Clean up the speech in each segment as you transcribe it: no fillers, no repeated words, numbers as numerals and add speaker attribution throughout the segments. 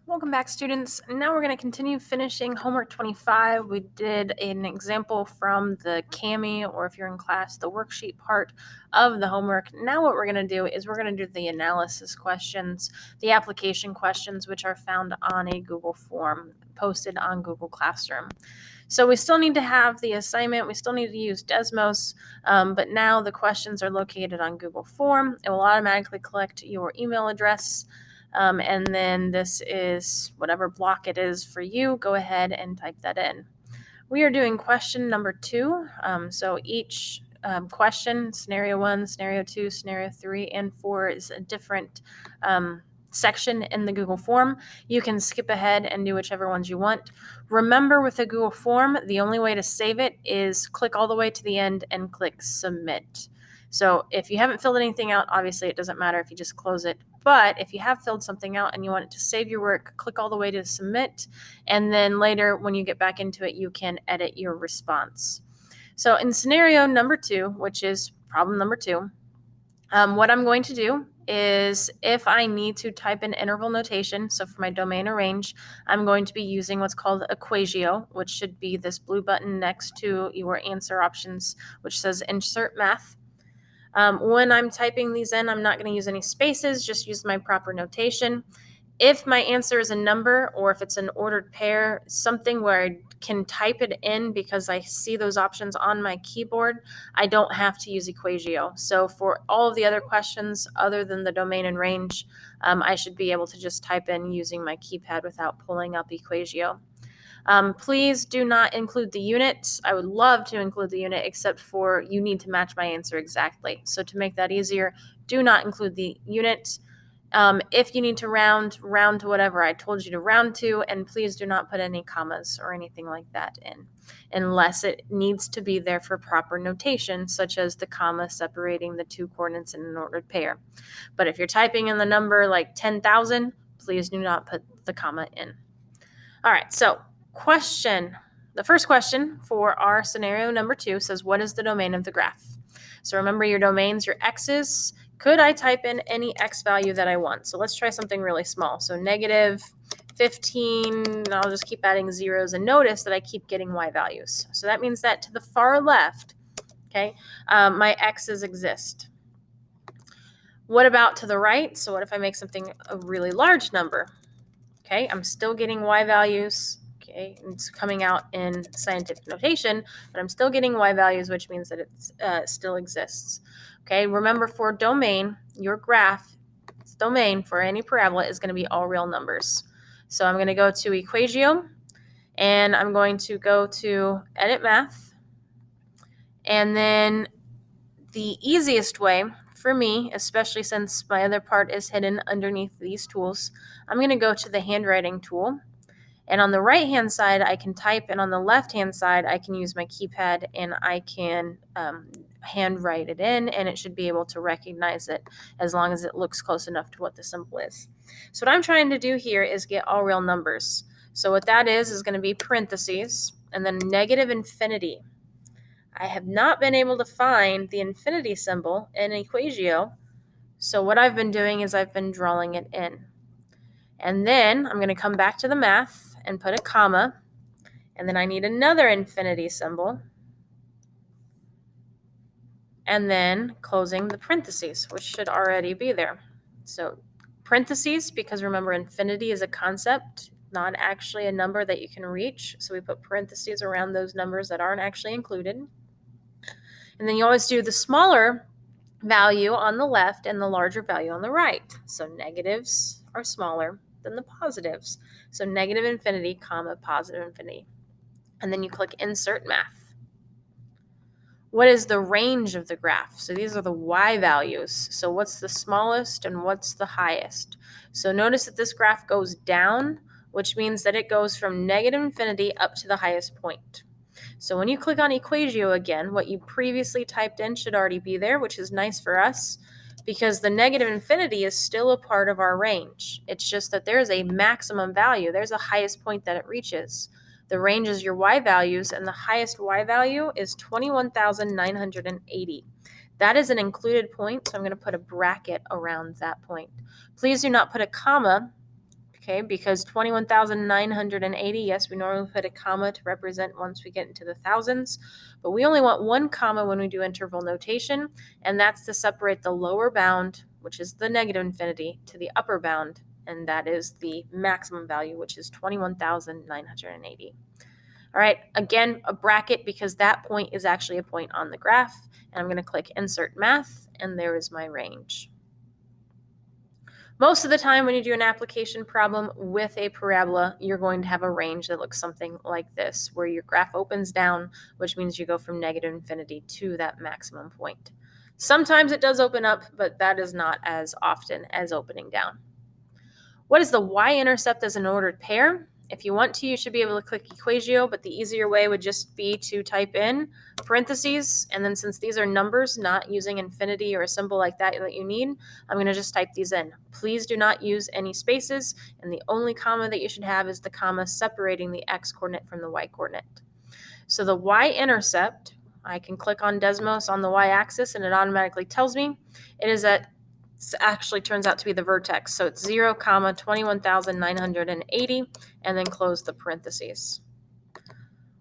Speaker 1: Welcome back, students. Now we're going to continue finishing homework 25. We did an example from the CAMI, or if you're in class, the worksheet part of the homework. Now what we're going to do is we're going to do the analysis questions, the application questions, which are found on a Google form posted on Google Classroom. So we still need to have the assignment. We still need to use Desmos, but now the questions are located on Google Form. It will automatically collect your email address. And then this is whatever block it is for you. Go ahead and type that in. We are doing question number 2. So each question, scenario 1, scenario 2, scenario 3, and 4 is a different section in the Google form. You can skip ahead and do whichever ones you want. Remember, with the Google form, the only way to save it is click all the way to the end and click submit. So if you haven't filled anything out, obviously it doesn't matter if you just close it. But if you have filled something out and you want it to save your work, click all the way to submit. And then later, when you get back into it, you can edit your response. So in scenario number 2, which is problem number 2, what I'm going to do is if I need to type in interval notation, so for my domain or range, I'm going to be using what's called Equatio, which should be this blue button next to your answer options, which says Insert Math. When I'm typing these in, I'm not going to use any spaces, just use my proper notation. If my answer is a number or if it's an ordered pair, something where I can type it in because I see those options on my keyboard, I don't have to use Equatio. So for all of the other questions other than the domain and range, I should be able to just type in using my keypad without pulling up Equatio. Please do not include the unit. I would love to include the unit, except for you need to match my answer exactly. So to make that easier, do not include the unit. If you need to round to whatever I told you to round to, and please do not put any commas or anything like that in, unless it needs to be there for proper notation, such as the comma separating the two coordinates in an ordered pair. But if you're typing in the number like 10,000, please do not put the comma in. All right, so the first question for our scenario number 2 says, what is the domain of the graph? So remember your domains, your x's. Could I type in any x value that I want? So let's try something really small. So negative 15, I'll just keep adding zeros, and notice that I keep getting y values. So that means that to the far left, okay, my x's exist. What about to the right? So what if I make something a really large number? Okay, I'm still getting y values. Okay, it's coming out in scientific notation, but I'm still getting y values, which means that it still exists. Okay, remember, for domain, your graph, its domain for any parabola is going to be all real numbers. So I'm going to go to Equatio, and I'm going to go to Edit Math, and then the easiest way for me, especially since my other part is hidden underneath these tools, I'm going to go to the handwriting tool. And on the right-hand side, I can type, and on the left-hand side, I can use my keypad, and I can handwrite it in, and it should be able to recognize it as long as it looks close enough to what the symbol is. So what I'm trying to do here is get all real numbers. So what that is going to be parentheses, and then negative infinity. I have not been able to find the infinity symbol in Equatio, so what I've been doing is I've been drawing it in. And then I'm going to come back to the math and put a comma, and then I need another infinity symbol, and then closing the parentheses, which should already be there. So parentheses, because remember, infinity is a concept, not actually a number that you can reach, so we put parentheses around those numbers that aren't actually included. And then you always do the smaller value on the left and the larger value on the right. So negatives are smaller than the positives. So negative infinity, comma, positive infinity. And then you click Insert Math. What is the range of the graph? So these are the y values. So what's the smallest and what's the highest? So notice that this graph goes down, which means that it goes from negative infinity up to the highest point. So when you click on Equatio again, what you previously typed in should already be there, which is nice for us because the negative infinity is still a part of our range. It's just that there's a maximum value. There's a highest point that it reaches. The range is your y values, and the highest y value is 21,980. That is an included point, so I'm going to put a bracket around that point. Please do not put a comma, Okay, because 21,980, yes, we normally put a comma to represent once we get into the thousands, but we only want one comma when we do interval notation, and that's to separate the lower bound, which is the negative infinity, to the upper bound, and that is the maximum value, which is 21,980. All right, again, a bracket because that point is actually a point on the graph, and I'm going to click Insert Math, and there is my range. Most of the time when you do an application problem with a parabola, you're going to have a range that looks something like this, where your graph opens down, which means you go from negative infinity to that maximum point. Sometimes it does open up, but that is not as often as opening down. What is the y-intercept as an ordered pair? If you want to, you should be able to click Equatio, but the easier way would just be to type in parentheses, and then since these are numbers, not using infinity or a symbol like that you need, I'm going to just type these in. Please do not use any spaces, and the only comma that you should have is the comma separating the x-coordinate from the y-coordinate. So the y-intercept, I can click on Desmos on the y-axis, and it automatically tells me it is at actually turns out to be the vertex. So it's 0, 21,980, and then close the parentheses.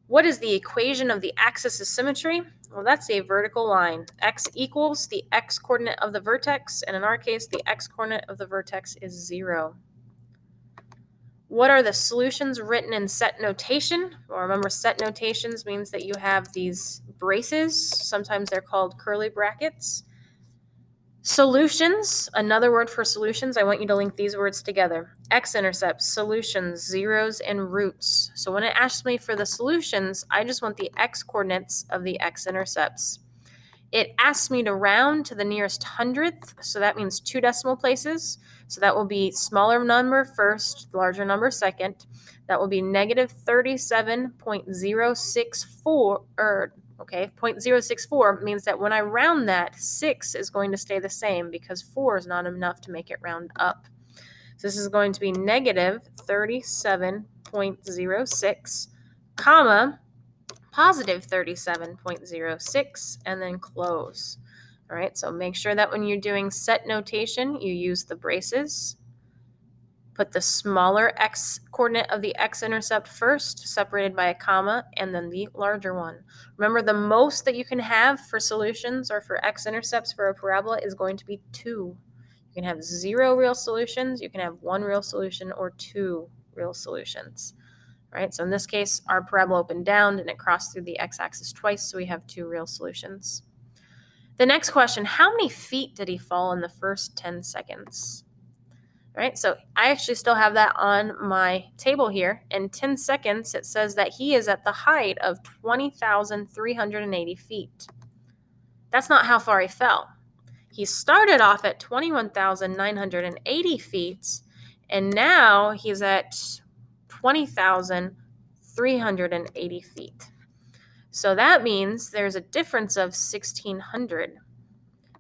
Speaker 1: What is the equation of the axis of symmetry? Well, that's a vertical line. X equals the x-coordinate of the vertex, and in our case, the x-coordinate of the vertex is 0. What are the solutions written in set notation? Well, remember, set notations means that you have these braces. Sometimes they're called curly brackets. Solutions, another word for solutions, I want you to link these words together. X-intercepts, solutions, zeros, and roots. So when it asks me for the solutions, I just want the x-coordinates of the x-intercepts. It asks me to round to the nearest hundredth, so that means 2 decimal places. So that will be smaller number first, larger number second. That will be negative 37.064, 0.064 means that when I round that, 6 is going to stay the same because 4 is not enough to make it round up. So this is going to be negative 37.06, comma, positive 37.06, and then close. All right, so make sure that when you're doing set notation, you use the braces. Put the smaller x-coordinate of the x-intercept first, separated by a comma, and then the larger one. Remember, the most that you can have for solutions or for x-intercepts for a parabola is going to be 2. You can have 0 real solutions, you can have 1 real solution, or 2 real solutions. All right, so in this case, our parabola opened down and it crossed through the x-axis twice, so we have 2 real solutions. The next question, how many feet did he fall in the first 10 seconds? All right, so I actually still have that on my table here. In 10 seconds, it says that he is at the height of 20,380 feet. That's not how far he fell. He started off at 21,980 feet, and now he's at 20,380 feet. So that means there's a difference of 1,600.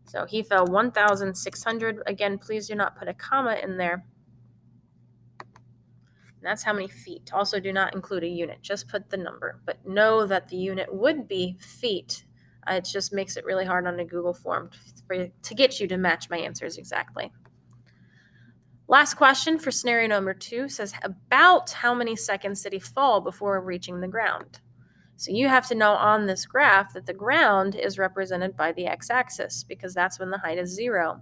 Speaker 1: So he fell 1,600. Again, please do not put a comma in there. And that's how many feet. Also, do not include a unit. Just put the number. But know that the unit would be feet. It just makes it really hard on a Google form to get you to match my answers exactly. Last question for scenario number 2 says, about how many seconds did he fall before reaching the ground? So you have to know on this graph that the ground is represented by the x-axis because that's when the height is 0.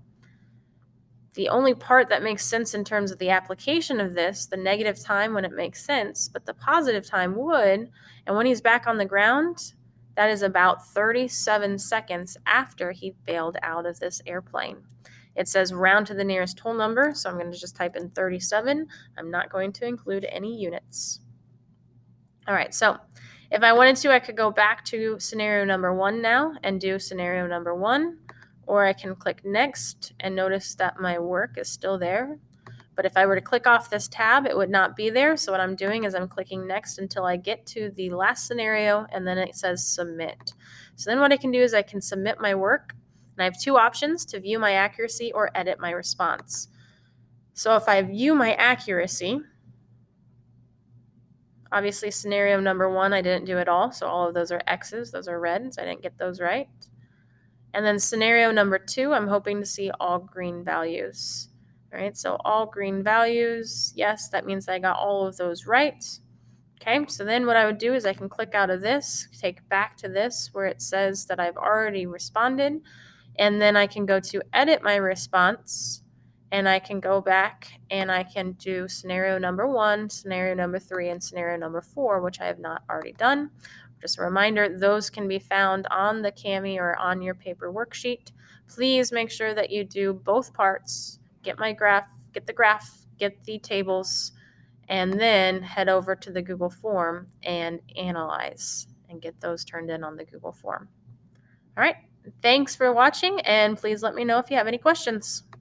Speaker 1: The only part that makes sense in terms of the application of this, the negative time when it makes sense, but the positive time would, and when he's back on the ground, that is about 37 seconds after he bailed out of this airplane. It says round to the nearest whole number, so I'm going to just type in 37. I'm not going to include any units. All right, so if I wanted to, I could go back to scenario number 1 now and do scenario number 1, or I can click next and notice that my work is still there. But if I were to click off this tab, it would not be there. So what I'm doing is I'm clicking next until I get to the last scenario, and then it says submit. So then what I can do is I can submit my work, and I have 2 options: to view my accuracy or edit my response. So if I view my accuracy, obviously scenario number 1, I didn't do it all. So all of those are X's, those are reds. I didn't get those right. And then scenario number 2, I'm hoping to see all green values. All right, so all green values. Yes, that means I got all of those right. Okay, so then what I would do is I can click out of this, take back to this where it says that I've already responded, and then I can go to edit my response, and I can go back and I can do scenario number 1, scenario number 3, and scenario number 4, which I have not already done. Just a reminder, those can be found on the Kami or on your paper worksheet. Please make sure that you do both parts. Get the graph, get the tables, and then head over to the Google form and analyze and get those turned in on the Google form. All right, thanks for watching, and please let me know if you have any questions.